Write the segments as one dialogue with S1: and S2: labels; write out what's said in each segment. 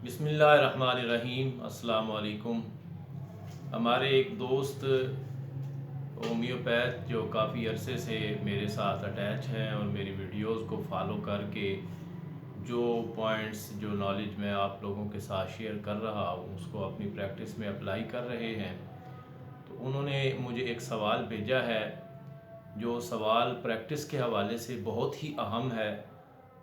S1: बिस्मिल्लाहिर्रहमानिर्रहीम। अस्सलाम वालेकुम। हमारे एक दोस्त होम्योपैथ जो काफ़ी अरसे से मेरे साथ अटैच हैं और मेरी वीडियोस को फॉलो करके जो पॉइंट्स जो नॉलेज मैं आप लोगों के साथ शेयर कर रहा हूँ उसको अपनी प्रैक्टिस में अप्लाई कर रहे हैं। तो उन्होंने मुझे एक सवाल भेजा है जो सवाल प्रैक्टिस के हवाले से बहुत ही अहम है,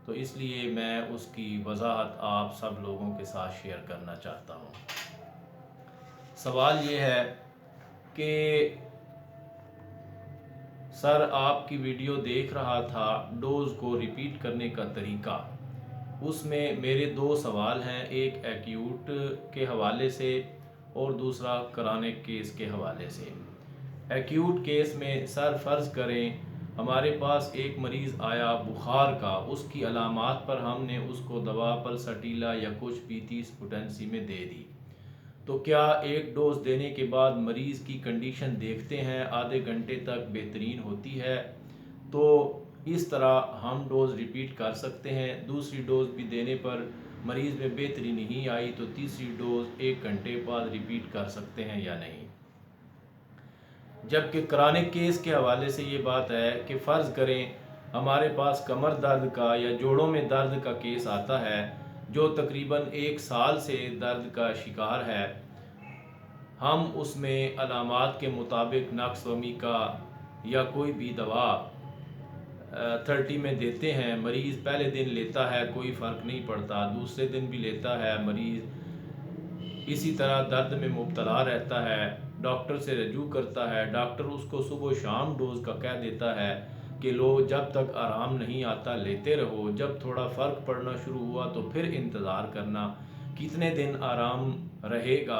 S1: तो इसलिए मैं उसकी वजाहत आप सब लोगों के साथ शेयर करना चाहता हूँ। सवाल ये है कि सर, आपकी वीडियो देख रहा था डोज को रिपीट करने का तरीका। उसमें मेरे दो सवाल हैं, एक एक्यूट के हवाले से और दूसरा क्रॉनिक केस के हवाले से। एक्यूट केस में सर फ़र्ज़ करें हमारे पास एक मरीज़ आया बुखार का, उसकी अलामात पर हमने उसको दवा पल्सटीला या कुछ पीतीस पोटेंसी में दे दी, तो क्या एक डोज देने के बाद मरीज़ की कंडीशन देखते हैं आधे घंटे तक बेहतरीन होती है, तो इस तरह हम डोज़ रिपीट कर सकते हैं। दूसरी डोज़ भी देने पर मरीज़ में बेहतरी नहीं आई तो तीसरी डोज़ एक घंटे बाद रिपीट कर सकते हैं या नहीं। जबकि क्रॉनिक केस के हवाले से ये बात है कि फ़र्ज़ करें हमारे पास कमर दर्द का या जोड़ों में दर्द का केस आता है जो तकरीबन 1 साल से दर्द का शिकार है। हम उसमें अलामात के मुताबिक नक्सवमी का या कोई भी दवा 30 में देते हैं। मरीज़ पहले दिन लेता है, कोई फ़र्क नहीं पड़ता, दूसरे दिन भी लेता है, मरीज़ इसी तरह दर्द में मुब्तला रहता है, डॉक्टर से रजू करता है, डॉक्टर उसको सुबह शाम डोज का कह देता है कि लो जब तक आराम नहीं आता लेते रहो, जब थोड़ा फ़र्क पड़ना शुरू हुआ तो फिर इंतज़ार करना, कितने दिन आराम रहेगा।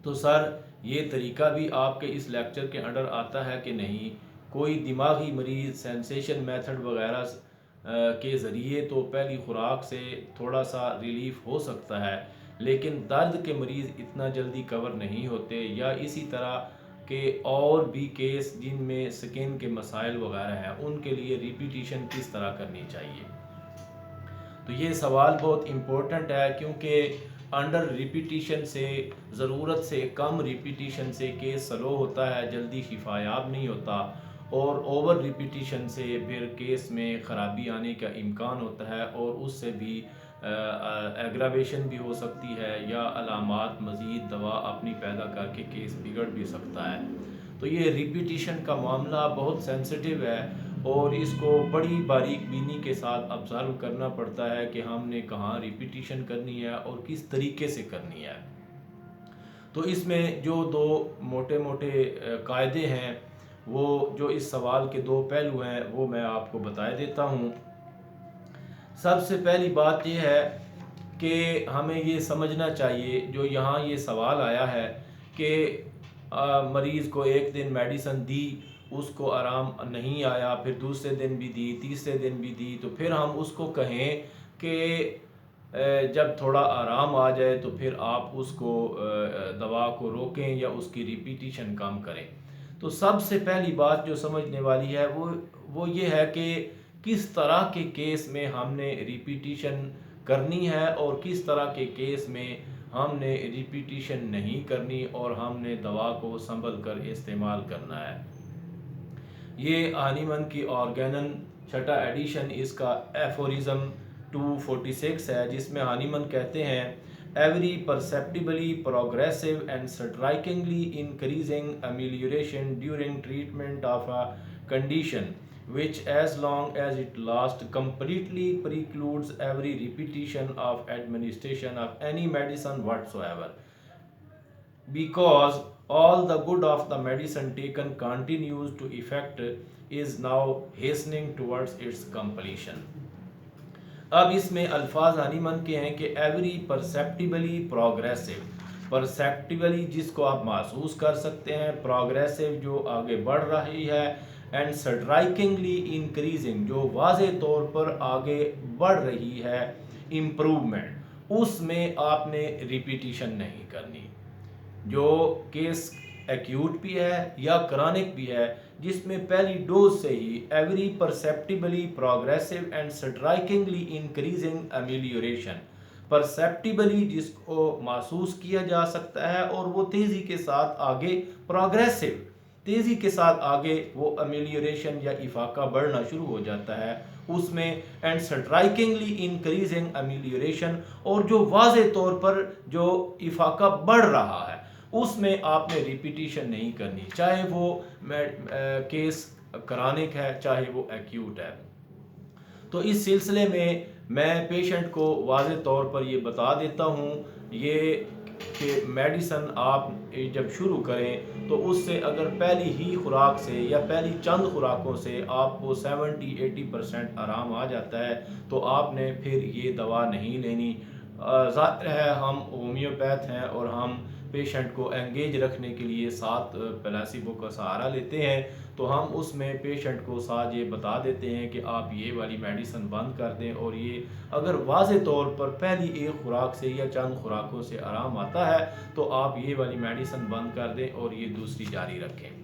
S1: तो सर, ये तरीका भी आपके इस लेक्चर के अंडर आता है कि नहीं? कोई दिमागी मरीज़ सेंसेशन मेथड वगैरह के ज़रिए तो पहली खुराक से थोड़ा सा रिलीफ हो सकता है, लेकिन दर्द के मरीज़ इतना जल्दी कवर नहीं होते, या इसी तरह के और भी केस जिनमें स्किन के मसाइल वगैरह हैं, उनके लिए रिपीटिशन किस तरह करनी चाहिए। तो ये सवाल बहुत इम्पोर्टेंट है क्योंकि अंडर रिपीटिशन से, ज़रूरत से कम रिपीटिशन से केस स्लो होता है, जल्दी शिफायाब नहीं होता, और ओवर रिपीटिशन से फिर केस में ख़राबी आने का इम्कान होता है और उससे भी एग्रावेशन भी हो सकती है या अलामात मज़ीद दवा अपनी पैदा करके केस बिगड़ भी सकता है। तो ये रिपीटिशन का मामला बहुत सेंसिटिव है और इसको बड़ी बारीक बीनी के साथ ऑब्ज़र्व करना पड़ता है कि हमने कहाँ रिपीटिशन करनी है और किस तरीके से करनी है। तो इसमें जो दो मोटे मोटे कायदे हैं, वो जो इस सवाल के दो पहलू हैं, वो मैं आपको बता देता हूँ। सबसे पहली बात यह है कि हमें ये समझना चाहिए, जो यहाँ ये सवाल आया है कि मरीज़ को एक दिन मेडिसिन दी, उसको आराम नहीं आया, फिर दूसरे दिन भी दी, तीसरे दिन भी दी, तो फिर हम उसको कहें कि जब थोड़ा आराम आ जाए तो फिर आप उसको दवा को रोकें या उसकी रिपीटिशन कम करें। तो सबसे पहली बात जो समझने वाली है वो ये है कि किस तरह के केस में हमने रिपीटिशन करनी है और किस तरह के केस में हमने रिपीटिशन नहीं करनी और हमने दवा को संभल कर इस्तेमाल करना है। ये हानीमन की ऑर्गेनन छठा एडिशन, इसका एफोरिज्म 246 है, जिसमें हानीमन कहते हैं every perceptibly progressive and strikingly increasing amelioration during treatment of a condition which as long as it lasts completely precludes every repetition of administration of any medicine whatsoever, because all the good of the medicine taken continues to effect is now hastening towards its completion। अब इसमें अल्फाज हानीमन के हैं कि every perceptibly progressive, परसेप्टिबली जिसको आप महसूस कर सकते हैं, प्रोग्रेसिव जो आगे बढ़ रही है, एंड स्ट्राइकिंगली इंक्रीजिंग जो वाज़े तौर पर आगे बढ़ रही है, इम्प्रूवमेंट, उसमें आपने रिपीटिशन नहीं करनी। जो केस एक्यूट भी है या क्रॉनिक भी है, जिसमें पहली डोज से ही every perceptibly progressive and strikingly increasing amelioration, perceptibly जिसको महसूस किया जा सकता है, और वो तेज़ी के साथ आगे प्रोग्रेसिव, तेज़ी के साथ आगे वो अमेलियोरेशन या इफाका बढ़ना शुरू हो जाता है उसमें, एंड स्ट्राइकिंगली इंक्रीजिंग अमेलियोरेशन, और जो वाज़े तौर पर जो इफाका बढ़ रहा है उसमें आपने रिपीटिशन नहीं करनी, चाहे वो केस क्रॉनिक है चाहे वो एक्यूट है। तो इस सिलसिले में मैं पेशेंट को वाज़े तौर पर ये बता देता हूँ ये कि मेडिसन आप जब शुरू करें तो उससे अगर पहली ही खुराक से या पहली चंद खुराकों से आपको 70-80% आराम आ जाता है तो आपने फिर ये दवा नहीं लेनी। ज़ाहिर है हम होम्योपैथ हैं और हम पेशेंट को एंगेज रखने के लिए साथ प्लेसिबो का सहारा लेते हैं, तो हम उसमें पेशेंट को साथ ये बता देते हैं कि आप ये वाली मेडिसिन बंद कर दें, और ये अगर वाज़े तौर पर पहली एक खुराक से या चंद खुराकों से आराम आता है तो आप ये वाली मेडिसिन बंद कर दें और ये दूसरी जारी रखें।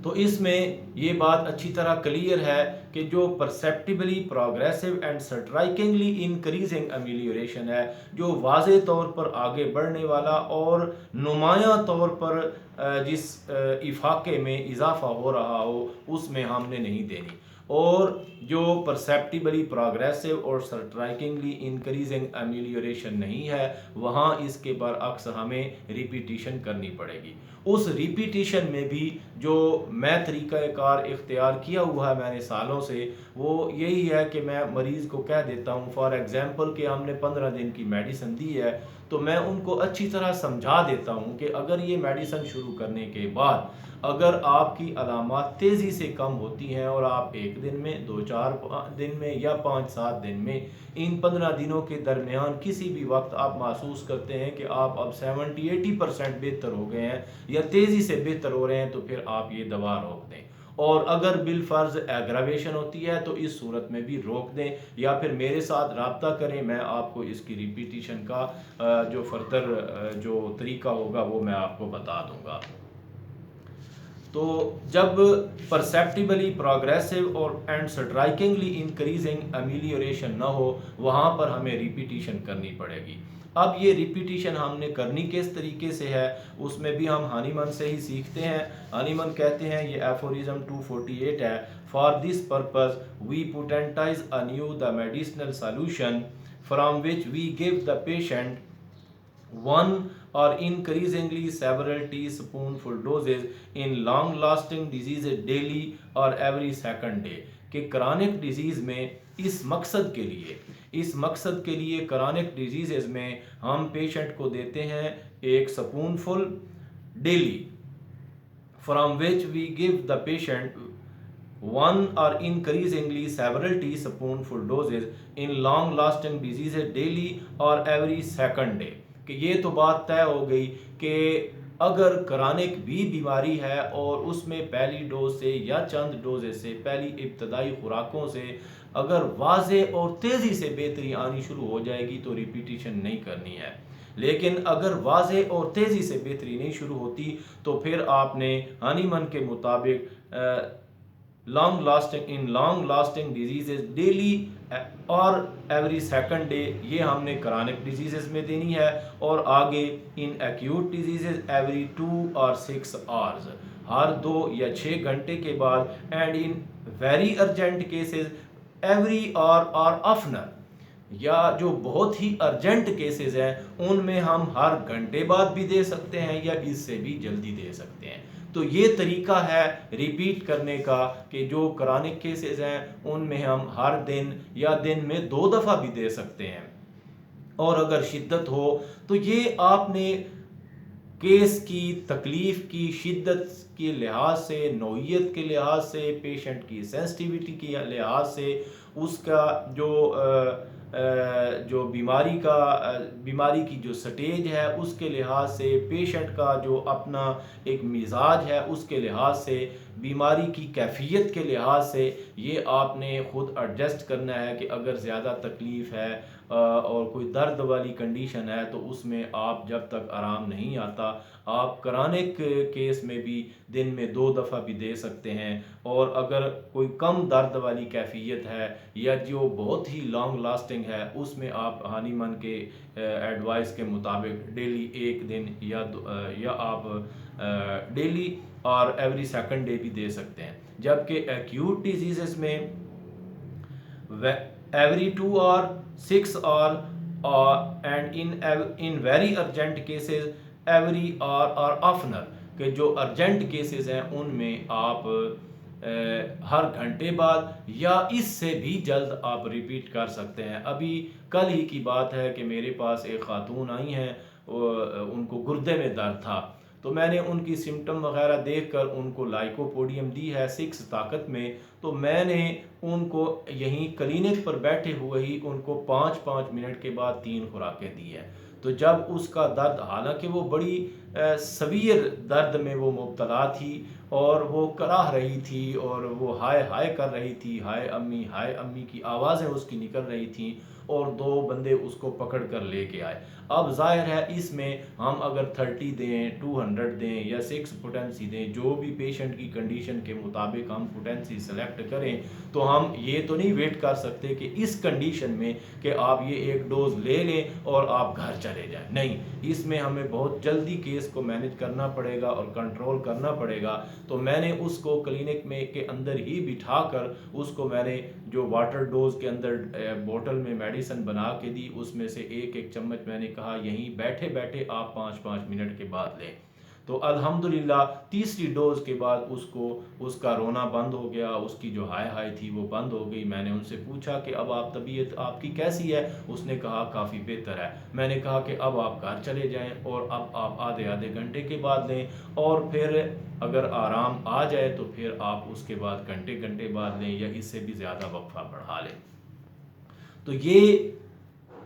S1: तो इसमें ये बात अच्छी तरह क्लियर है कि जो परसेप्टिबली प्रोग्रेसिव एंड स्ट्राइकिंगली इंक्रीजिंग अमेलियोरेशन है, जो वाज़े तौर पर आगे बढ़ने वाला और नुमायां तौर पर जिस इफाके में इजाफा हो रहा हो उसमें हमने नहीं देनी, और जो परसेप्टिबली प्रोग्रेसिव और स्ट्राइकिंगली इंक्रीजिंग अमेलियोरेशन नहीं है वहाँ इसके बरअक्स हमें रिपीटिशन करनी पड़ेगी। उस रिपीटिशन में भी जो मैं तरीक़ाकार इख्तियार किया हुआ है मैंने सालों से, वो यही है कि मैं मरीज़ को कह देता हूँ फॉर एग्ज़ाम्पल कि हमने 15 दिन की मेडिसिन दी है तो मैं उनको अच्छी तरह समझा देता हूँ कि अगर ये मेडिसिन शुरू करने के बाद अगर आपकी अलामात तेज़ी से कम होती हैं और आप एक दिन में 2-4 दिन में या 5-7 दिन में इन 15 दिनों के दरमियान किसी भी वक्त आप महसूस करते हैं कि आप अब 70-80% बेहतर हो गए हैं या तेज़ी से बेहतर हो रहे हैं तो फिर आप ये दवा रोक दें, और अगर बिलफर्ज एग्रावेशन होती है तो इस सूरत में भी रोक दें या फिर मेरे साथ रब्ता करें, मैं आपको इसकी रिपीटिशन का जो फर्दर जो तरीका होगा वो मैं आपको बता दूंगा। तो जब परसेप्टिबली प्रोग्रेसिव और एंड स्ट्राइकिंगली इंक्रीजिंग अमेलियोरेशन ना हो वहाँ पर हमें रिपीटिशन करनी पड़ेगी। अब ये रिपीटिशन हमने करनी किस तरीके से है उसमें भी हम हनीमन से ही सीखते हैं। हनीमन कहते हैं, ये एफोरिज्म 248 है, for this purpose we potentize anew the medicinal solution from which we give the patient one or increasingly several teaspoonful doses in long lasting diseases daily or every second day। कि chronic disease में इस मकसद के लिए chronic disease में हम patient को देते हैं एक spoonful daily, from which we give the patient one or increasingly several teaspoonful doses in long lasting diseases daily or every second day। कि ये तो बात तय हो गई कि अगर क्रॉनिक भी बीमारी है और उसमें पहली डोज से या चंद डोजेज से पहली इब्तदाई खुराकों से अगर वाज़े और तेज़ी से बेहतरी आनी शुरू हो जाएगी तो रिपीटिशन नहीं करनी है, लेकिन अगर वाज़े और तेज़ी से बेहतरी नहीं शुरू होती तो फिर आपने हनीमन के मुताबिक लॉन्ग लास्टिंग डिजीज़ डेली और एवरी सेकंड डे ये हमने क्रॉनिक डिजीज़ में देनी है, और आगे इन एक्यूट डिजीज़ एवरी 2 और 6 आवर्स, हर 2 या 6 घंटे के बाद, and in very urgent cases every hour और ऑफनर, या जो बहुत ही अर्जेंट केसेस हैं उनमें हम हर घंटे बाद भी दे सकते हैं या इससे भी जल्दी दे सकते हैं। तो ये तरीका है रिपीट करने का कि जो क्रॉनिक केसेस हैं उनमें हम हर दिन या दिन में 2 दफ़ा भी दे सकते हैं, और अगर शिद्दत हो तो ये आपने केस की तकलीफ़ की शिद्दत के लिहाज से, नौइयत के लिहाज से, पेशेंट की सेंसिटिविटी के लिहाज से, उसका जो बीमारी की जो स्टेज है उसके लिहाज से, पेशेंट का जो अपना एक मिजाज है उसके लिहाज से, बीमारी की कैफियत के लिहाज से ये आपने ख़ुद एडजस्ट करना है कि अगर ज़्यादा तकलीफ़ है, और कोई दर्द वाली कंडीशन है तो उसमें आप जब तक आराम नहीं आता, आप क्रॉनिक केस में भी दिन में 2 दफ़ा भी दे सकते हैं। और अगर कोई कम दर्द वाली कैफियत है या जो बहुत ही लॉन्ग लास्टिंग है, उसमें आप हानीमन के एडवाइस के मुताबिक डेली 1 दिन या आप डेली और एवरी सेकंड डे भी दे सकते हैं। जबकि एक्यूट डिजीज़ में every 2 or 6 hour and in very urgent cases every hour or oftener, कि जो अर्जेंट केसेस हैं उनमें आप हर घंटे बाद या इससे भी जल्द आप रिपीट कर सकते हैं। अभी कल ही की बात है कि मेरे पास एक खातून आई हैं, उनको गुर्दे में दर्द था, तो मैंने उनकी सिम्टम वगैरह देखकर उनको लाइकोपोडियम दी है 6 ताकत में। तो मैंने उनको यहीं क्लिनिक पर बैठे हुए ही उनको 5-5 मिनट के बाद 3 खुराकें दी है। तो जब उसका दर्द, हालांकि वो बड़ी सवीर दर्द में वो मुब्तला थी और वो कराह रही थी और वो हाय हाय कर रही थी, हाय अम्मी की आवाज़ें उसकी निकल रही थी और 2 बंदे उसको पकड़ कर लेके आए। अब जाहिर है इसमें हम अगर 30 दें, 200 दें या 6 पोटेंसी दें, जो भी पेशेंट की कंडीशन के मुताबिक हम पोटेंसी सेलेक्ट करें, तो हम ये तो नहीं वेट कर सकते कि इस कंडीशन में कि आप ये 1 डोज ले लें और आप घर चले जाएं। नहीं, इसमें हमें बहुत जल्दी केस को मैनेज करना पड़ेगा और कंट्रोल करना पड़ेगा। तो मैंने उसको क्लिनिक में के अंदर ही बिठा कर उसको मैंने जो वाटर डोज के अंदर बोतल में मेडिसिन बना के दी, उसमें से 1-1 चम्मच मैंने कहा यहीं बैठे बैठे आप 5-5 मिनट के बाद लें। तो अल्हम्दुलिल्लाह तीसरी डोज के बाद उसको उसका रोना बंद हो गया, उसकी जो हाय हाय थी वो बंद हो गई। मैंने उनसे पूछा कि अब आप तबीयत आपकी कैसी है? उसने कहा काफ़ी बेहतर है। मैंने कहा कि अब आप घर चले जाएं और अब आप आधे आधे घंटे के बाद लें और फिर अगर आराम आ जाए तो फिर आप उसके बाद घंटे घंटे बाद लें या इससे भी ज़्यादा वक्फा बढ़ा लें। तो ये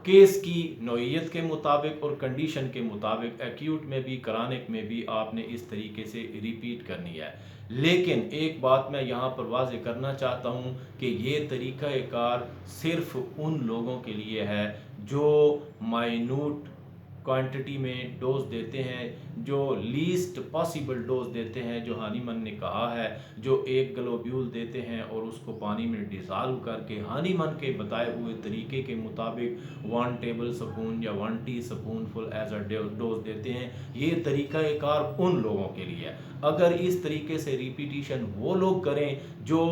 S1: केस की नौइयत के मुताबिक और कंडीशन के मुताबिक एक्यूट में भी क्रॉनिक में भी आपने इस तरीके से रिपीट करनी है। लेकिन एक बात मैं यहाँ पर वाज़ेह करना चाहता हूँ कि ये तरीक़ाकार सिर्फ़ उन लोगों के लिए है जो माइन्यूट क्वांटिटी में डोज देते हैं, जो लीस्ट पॉसिबल डोज देते हैं, जो हानीमन ने कहा है, जो 1 ग्लोब्यूल देते हैं और उसको पानी में डिज़ाल्व करके हानीमन के बताए हुए तरीके के मुताबिक 1 टेबल स्पून या 1 teaspoonful as a dose देते हैं। ये तरीक़ाकार उन लोगों के लिए है। अगर इस तरीके से रिपीटिशन वो लोग करें जो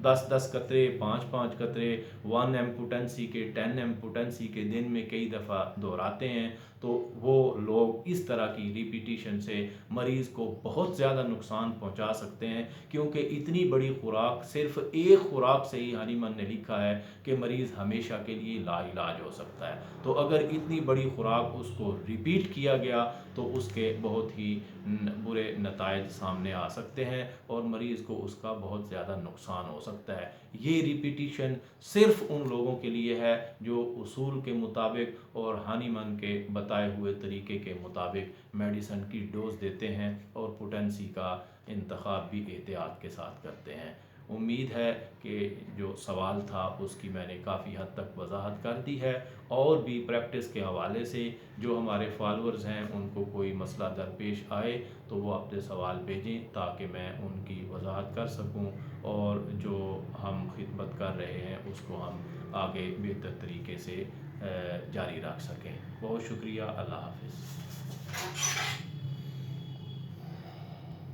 S1: 10-10 कतरे, 5-5 कतरे, 1 एम पोटेंसी के, 10 एम पोटेंसी के दिन में कई दफ़ा दोहराते हैं, तो वो लोग इस तरह की रिपीटिशन से मरीज़ को बहुत ज़्यादा नुकसान पहुंचा सकते हैं। क्योंकि इतनी बड़ी खुराक, सिर्फ एक खुराक से ही हानीमन ने लिखा है कि मरीज़ हमेशा के लिए लाइलाज हो सकता है। तो अगर इतनी बड़ी खुराक उसको रिपीट किया गया तो उसके बहुत ही बुरे नतायज सामने आ सकते हैं और मरीज़ को उसका बहुत ज़्यादा नुकसान हो सकता है। ये रिपीटिशन सिर्फ उन लोगों के लिए है जो उसूल के मुताबिक और हानीमन के बताए हुए तरीके के मुताबिक मेडिसिन की डोज देते हैं और पोटेंसी का इंतखाब भी एहतियात के साथ करते हैं। उम्मीद है कि जो सवाल था उसकी मैंने काफ़ी हद तक वजाहत कर दी है। और भी प्रैक्टिस के हवाले से जो हमारे फॉलोअर्स हैं उनको कोई मसला दरपेश आए तो वो अपने सवाल भेजें ताकि मैं उनकी वजाहत कर सकूं और जो हम खिदमत कर रहे हैं उसको हम आगे बेहतर तरीके से जारी रख सकें। बहुत शुक्रिया। अल्लाह हाफ़िज़।